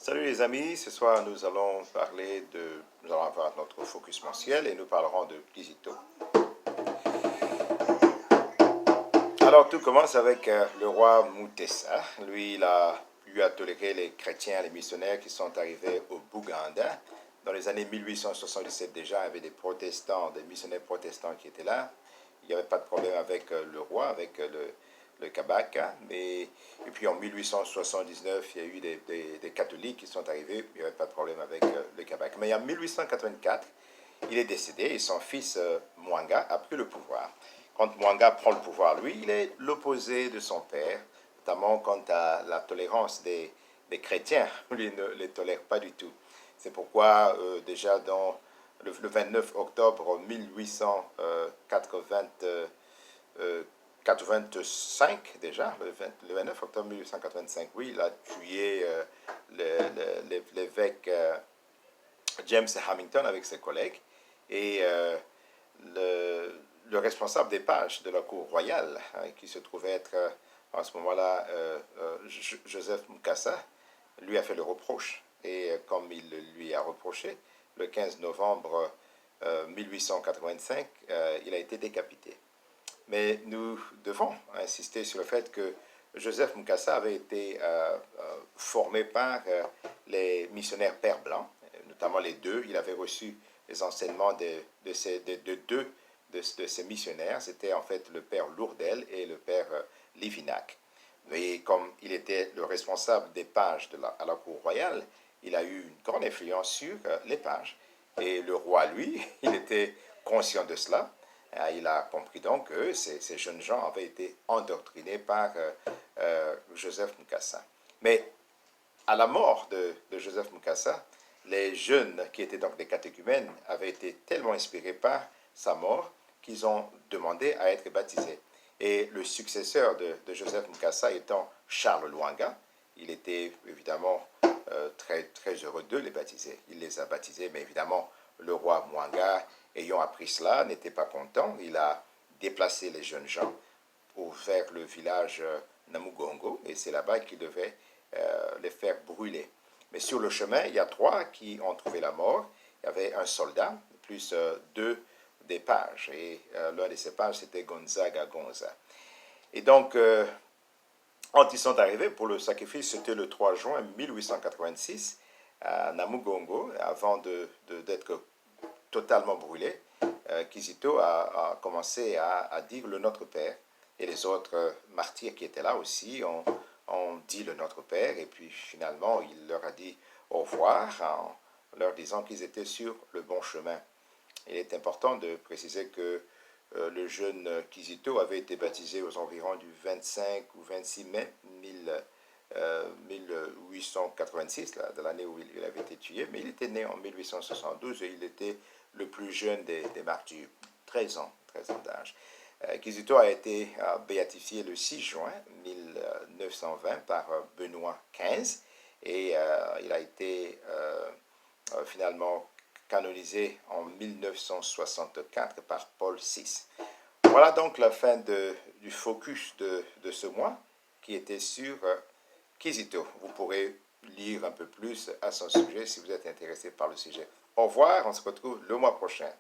Salut les amis, ce soir nous allons nous allons avoir notre focus mensuel et nous parlerons de Kizito. Alors tout commence avec le roi Mutesa. Lui, lui a toléré les chrétiens, les missionnaires qui sont arrivés au Bouganda. Dans les années 1877 déjà, il y avait des protestants, des missionnaires protestants qui étaient là. Il n'y avait pas de problème avec le roi, avec le Kabaka. Et puis en 1879, il y a eu des catholiques qui sont arrivés. Il n'y avait pas de problème avec le Kabaka. Mais en 1884, il est décédé et son fils Mwanga a pris le pouvoir. Quand Mwanga prend le pouvoir, lui, il est l'opposé de son père, notamment quant à la tolérance des chrétiens. Lui ne les tolère pas du tout. C'est pourquoi déjà dans le 29 octobre 1885, déjà, le 29 octobre 1885, oui, il a tué l'évêque James Hamilton avec ses collègues. Et le responsable des pages de la cour royale, qui se trouvait être en ce moment-là Joseph Mukasa, lui a fait le reproche. Et comme il lui a reproché, le 15 novembre 1885, il a été décapité. Mais nous devons insister sur le fait que Joseph Mukasa avait été formé par les missionnaires pères blancs, notamment les deux. Il avait reçu les enseignements de deux de ces missionnaires. C'était en fait le père Lourdel et le père Livinac. Mais comme il était le responsable des pages à la cour royale, il a eu une grande influence sur les pages. Et le roi, lui, il était conscient de cela. Il a compris donc que ces jeunes gens avaient été endoctrinés par Joseph Mukasa. Mais à la mort de Joseph Mukasa, les jeunes qui étaient donc des catéchumènes avaient été tellement inspirés par sa mort qu'ils ont demandé à être baptisés. Et le successeur de Joseph Mukasa étant Charles Lwanga, il était évidemment très heureux de les baptiser. Il les a baptisés, mais évidemment, le roi Mwanga, ayant appris cela, n'était pas content. Il a déplacé les jeunes gens vers le village Namugongo, et c'est là-bas qu'il devait les faire brûler. Mais sur le chemin, il y a trois qui ont trouvé la mort. Il y avait un soldat, plus deux des pages. Et l'un de ces pages, c'était Gonzaga Gonza. Et donc, quand ils sont arrivés pour le sacrifice, c'était le 3 juin 1886 à Namugongo, avant d'être totalement brûlé. Kizito a commencé à dire le Notre Père. Et les autres martyrs qui étaient là aussi ont dit le Notre Père. Et puis finalement, il leur a dit au revoir en leur disant qu'ils étaient sur le bon chemin. Il est important de préciser que le jeune Kizito avait été baptisé aux environs du 25 ou 26 mai 1886, de l'année où il avait été tué, mais il était né en 1872 et il était le plus jeune des martyrs, 13 ans d'âge. Kizito a été béatifié le 6 juin 1920 par Benoît XV et il a été finalement canonisé en 1964 par Paul VI. Voilà donc la fin du focus de ce mois qui était sur Kizito. Vous pourrez lire un peu plus à son sujet si vous êtes intéressé par le sujet. Au revoir, on se retrouve le mois prochain.